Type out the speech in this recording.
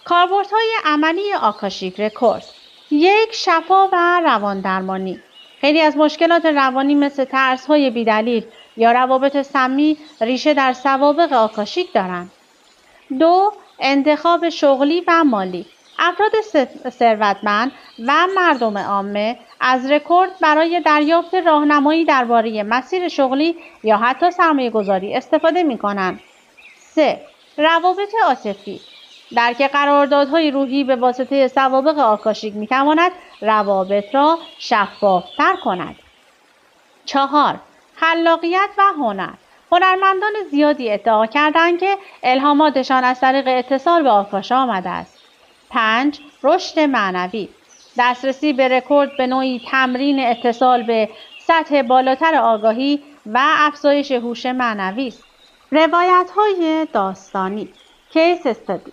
کاربردهای عملی آکاشیک رکورد: یک، شفا و رواندرمانی. خیلی از مشکلات روانی مثل ترس‌های بی‌دلیل یا روابط سمی ریشه در سوابق آکاشیک دارند. دو، انتخاب شغلی و مالی. افراد ثروتمند و مردم عامه از رکورد برای دریافت راهنمایی درباره مسیر شغلی یا حتی سرمایه‌گذاری استفاده می‌کنند. 3. روابط عاطفی. درک قراردادهای روحی به واسطه سوابق آکاشیک می‌تواند روابط را شفاف‌تر کند. 4. خلاقیت و هنر. هنرمندان زیادی ادعا کردند که الهاماتشان از طریق اتصال به آکاشا آمده است. 5. رشد معنوی. دسترسی به رکورد به نوعی تمرین اتصال به سطح بالاتر آگاهی و افزایش هوش معنوی است. روایت‌های داستانی. کیس استادی.